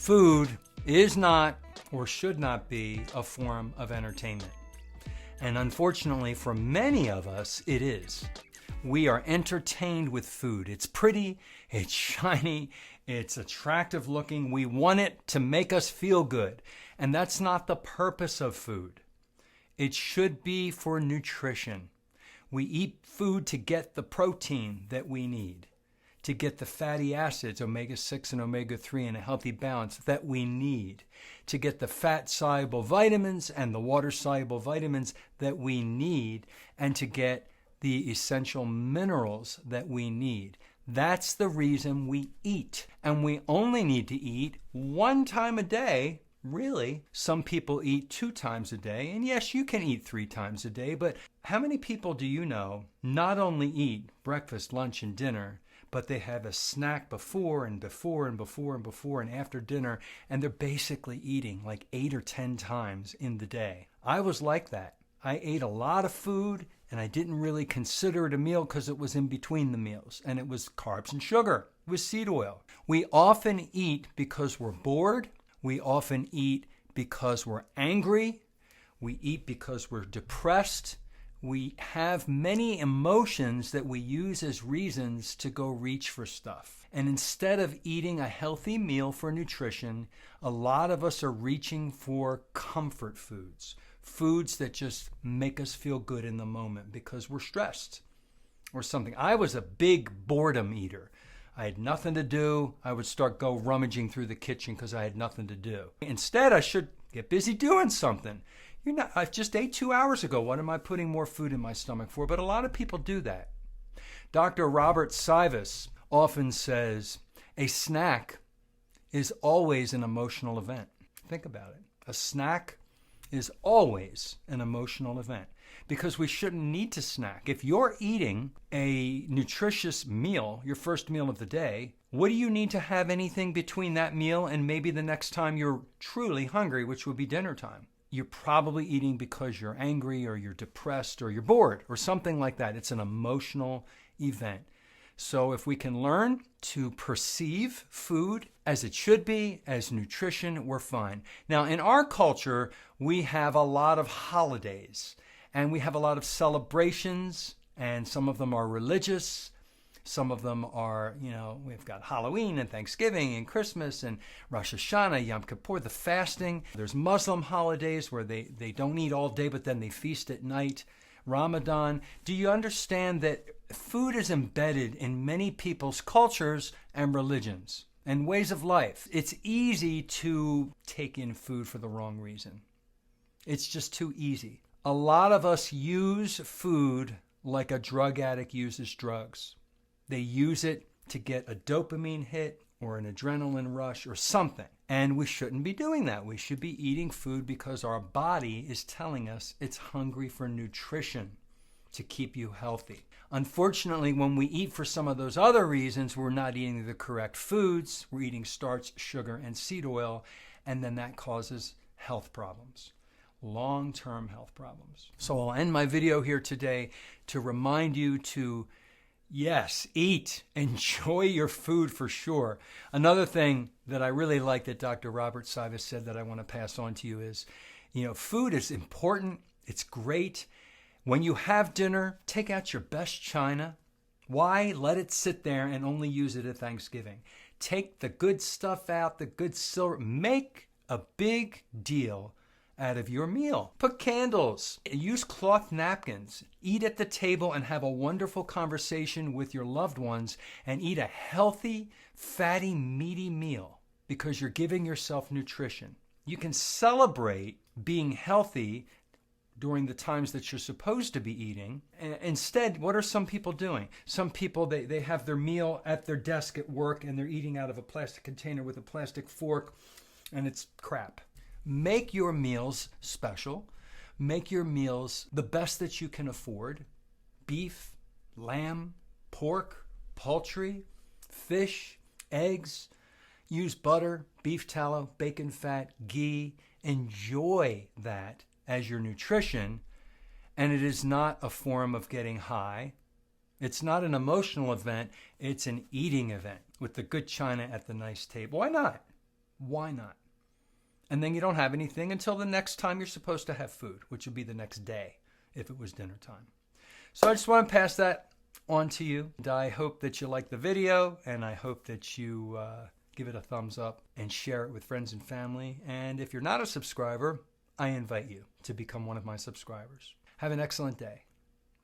Food is not or should not be a form of entertainment. And unfortunately, for many of us, it is. We are entertained with food. It's pretty, it's shiny, it's attractive looking. We want it to make us feel good. And that's not the purpose of food. It should be for nutrition. We eat food to get the protein that we need, to get the fatty acids, omega-6 and omega-3 in a healthy balance that we need, to get the fat-soluble vitamins and the water-soluble vitamins that we need, and to get the essential minerals that we need. That's the reason we eat. And we only need to eat one time a day. Really, some people eat 2 times a day, and yes, you can eat 3 times a day, but how many people do you know not only eat breakfast, lunch, and dinner, but they have a snack before and after dinner, and they're basically eating like 8 or 10 times in the day? I was like that. I ate a lot of food, and I didn't really consider it a meal because it was in between the meals, and it was carbs and sugar. It was seed oil. We often eat because we're bored. We often eat because we're angry. We eat because we're depressed. We have many emotions that we use as reasons to go reach for stuff. And instead of eating a healthy meal for nutrition, a lot of us are reaching for comfort foods, foods that just make us feel good in the moment because we're stressed or something. I was a big boredom eater. I had nothing to do. I would go rummaging through the kitchen because I had nothing to do. Instead, I should get busy doing something. I just ate 2 hours ago. What am I putting more food in my stomach for? But a lot of people do that. Dr. Robert Sivas often says, a snack is always an emotional event. Think about it. A snack is always an emotional event because we shouldn't need to snack. If you're eating a nutritious meal, your first meal of the day, what do you need to have anything between that meal and maybe the next time you're truly hungry, which would be dinner time? You're probably eating because you're angry or you're depressed or you're bored or something like that. It's an emotional event. So if we can learn to perceive food as it should be, as nutrition, we're fine. Now, in our culture, we have a lot of holidays and we have a lot of celebrations, and some of them are religious. Some of them are, we've got Halloween and Thanksgiving and Christmas and Rosh Hashanah, Yom Kippur, the fasting. There's Muslim holidays where they don't eat all day, but then they feast at night. Ramadan. Do you understand that food is embedded in many people's cultures and religions and ways of life? It's easy to take in food for the wrong reason. It's just too easy. A lot of us use food like a drug addict uses drugs. They use it to get a dopamine hit or an adrenaline rush or something. And we shouldn't be doing that. We should be eating food because our body is telling us it's hungry for nutrition to keep you healthy. Unfortunately, when we eat for some of those other reasons, we're not eating the correct foods. We're eating starch, sugar, and seed oil, and then that causes health problems. Long-term health problems. So I'll end my video here today to remind you to, yes, eat. Enjoy your food for sure. Another thing that I really like that Dr. Robert Sivas said that I want to pass on to you is, food is important. It's great. When you have dinner, take out your best china. Why? Let it sit there and only use it at Thanksgiving. Take the good stuff out, the good silver. Make a big deal out of your meal. Put candles. Use cloth napkins. Eat at the table and have a wonderful conversation with your loved ones and eat a healthy, fatty, meaty meal because you're giving yourself nutrition. You can celebrate being healthy during the times that you're supposed to be eating. Instead, what are some people doing? Some people, they have their meal at their desk at work and they're eating out of a plastic container with a plastic fork, and it's crap. Make your meals special. Make your meals the best that you can afford. Beef, lamb, pork, poultry, fish, eggs. Use butter, beef tallow, bacon fat, ghee. Enjoy that as your nutrition, and it is not a form of getting high. It's not an emotional event. It's an eating event with the good china at the nice table. Why not? Why not? And then you don't have anything until the next time you're supposed to have food, which would be the next day if it was dinner time. So I just want to pass that on to you. And I hope that you like the video, and I hope that you give it a thumbs up and share it with friends and family. And if you're not a subscriber, I invite you to become one of my subscribers. Have an excellent day.